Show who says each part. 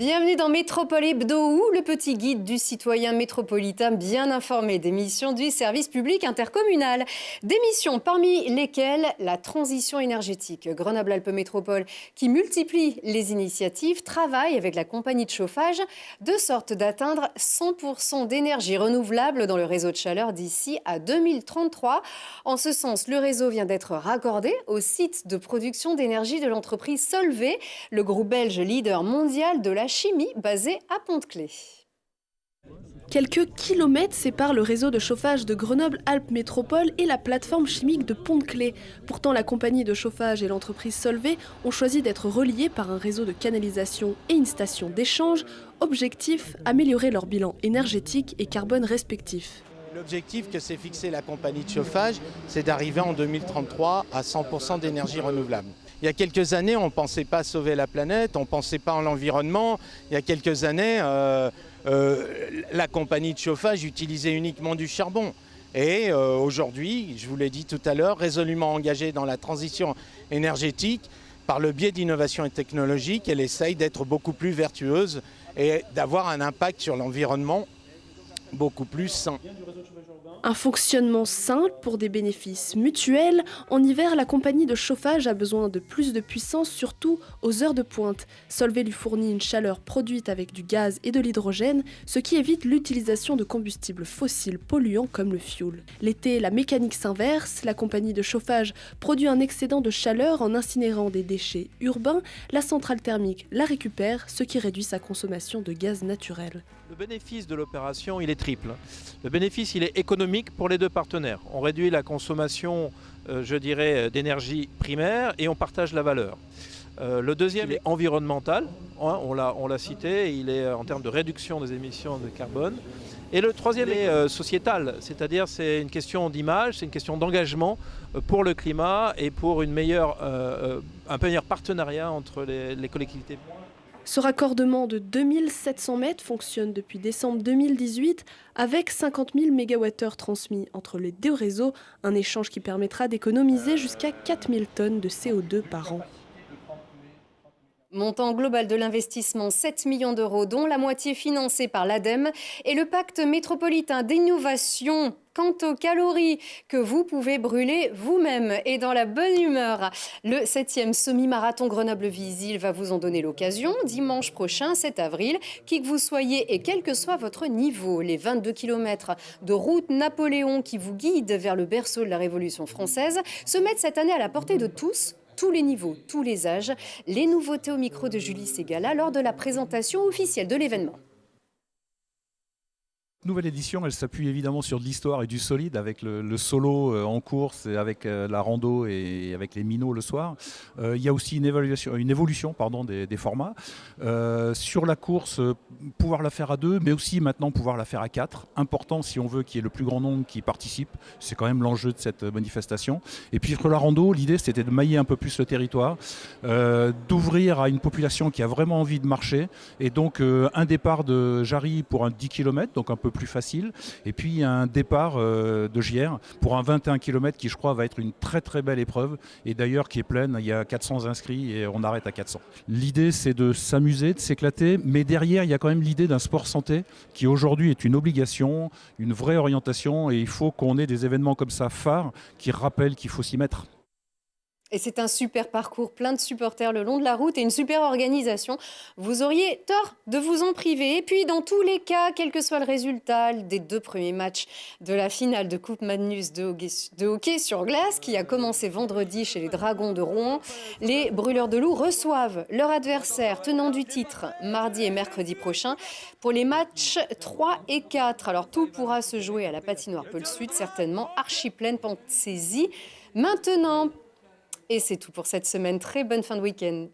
Speaker 1: Bienvenue dans Métropole Hebdo, le petit guide du citoyen métropolitain bien informé des missions du service public intercommunal. Des missions parmi lesquelles la transition énergétique. Grenoble-Alpes Métropole, qui multiplie les initiatives, travaille avec la compagnie de chauffage de sorte d'atteindre 100% d'énergie renouvelable dans le réseau de chaleur d'ici à 2033. En ce sens, le réseau vient d'être raccordé au site de production d'énergie de l'entreprise Solvay, le groupe belge leader mondial de la chimie basée à Pont-de-Claix.
Speaker 2: Quelques kilomètres séparent le réseau de chauffage de Grenoble-Alpes Métropole et la plateforme chimique de Pont-de-Claix. Pourtant, la compagnie de chauffage et l'entreprise Solvay ont choisi d'être reliés par un réseau de canalisation et une station d'échange. Objectif, améliorer leur bilan énergétique et carbone respectif.
Speaker 3: L'objectif que s'est fixé la compagnie de chauffage, c'est d'arriver en 2033 à 100% d'énergie renouvelable. Il y a quelques années, on ne pensait pas sauver la planète, on ne pensait pas en l'environnement. Il y a quelques années, la compagnie de chauffage utilisait uniquement du charbon. Et aujourd'hui, je vous l'ai dit tout à l'heure, résolument engagée dans la transition énergétique, par le biais d'innovation technologique, elle essaye d'être beaucoup plus vertueuse et d'avoir un impact sur l'environnement beaucoup plus sain.
Speaker 2: Un fonctionnement simple pour des bénéfices mutuels. En hiver, la compagnie de chauffage a besoin de plus de puissance, surtout aux heures de pointe. Solvay lui fournit une chaleur produite avec du gaz et de l'hydrogène, ce qui évite l'utilisation de combustibles fossiles polluants comme le fioul. L'été, la mécanique s'inverse. La compagnie de chauffage produit un excédent de chaleur en incinérant des déchets urbains. La centrale thermique la récupère, ce qui réduit sa consommation de gaz naturel.
Speaker 4: Le bénéfice de l'opération, il est triple. Le bénéfice, il est économique pour les deux partenaires. On réduit la consommation, d'énergie primaire et on partage la valeur. Le deuxième est environnemental, on l'a cité, il est en termes de réduction des émissions de carbone. Et le troisième est sociétal, c'est-à-dire c'est une question d'image, c'est une question d'engagement pour le climat et pour un meilleur partenariat entre les collectivités.
Speaker 2: Ce raccordement de 2700 mètres fonctionne depuis décembre 2018 avec 50 000 MWh transmis entre les deux réseaux, un échange qui permettra d'économiser jusqu'à 4000 tonnes de CO2 par an.
Speaker 1: Montant global de l'investissement 7 millions d'euros, dont la moitié financée par l'ADEME et le pacte métropolitain d'innovation quant aux calories que vous pouvez brûler vous-même et dans la bonne humeur. Le 7e semi-marathon Grenoble-Visil va vous en donner l'occasion dimanche prochain, 7 avril, qui que vous soyez et quel que soit votre niveau. Les 22 km de route Napoléon qui vous guident vers le berceau de la Révolution française se mettent cette année à la portée de tous les niveaux, tous les âges. Les nouveautés au micro de Julie Ségala lors de la présentation officielle de l'événement.
Speaker 5: Nouvelle édition, elle s'appuie évidemment sur de l'histoire et du solide avec le solo en course, et avec la rando et avec les minots le soir. Il y a aussi une évolution des formats. Sur la course, pouvoir la faire à 2, mais aussi maintenant pouvoir la faire à 4. Important si on veut qu'il y ait le plus grand nombre qui participe. C'est quand même l'enjeu de cette manifestation. Et puis sur la rando, l'idée c'était de mailler un peu plus le territoire, d'ouvrir à une population qui a vraiment envie de marcher. Et donc un départ de Jarry pour un 10 km, donc un peu plus facile, et puis un départ de Gières pour un 21 km qui je crois va être une très très belle épreuve et d'ailleurs qui est pleine, il y a 400 inscrits et on arrête à 400. L'idée c'est de s'amuser, de s'éclater, mais derrière il y a quand même l'idée d'un sport santé qui aujourd'hui est une obligation, une vraie orientation et il faut qu'on ait des événements comme ça phares qui rappellent qu'il faut s'y mettre.
Speaker 1: Et c'est un super parcours, plein de supporters le long de la route et une super organisation. Vous auriez tort de vous en priver. Et puis, dans tous les cas, quel que soit le résultat des 2 premiers matchs de la finale de Coupe Magnus de hockey sur glace, qui a commencé vendredi chez les Dragons de Rouen, les Brûleurs de Loup reçoivent leur adversaire tenant du titre mardi et mercredi prochain pour les matchs 3 et 4. Alors, tout pourra se jouer à la patinoire Peul Sud, certainement archi-pleine, pensez-y. Maintenant, et c'est tout pour cette semaine. Très bonne fin de week-end.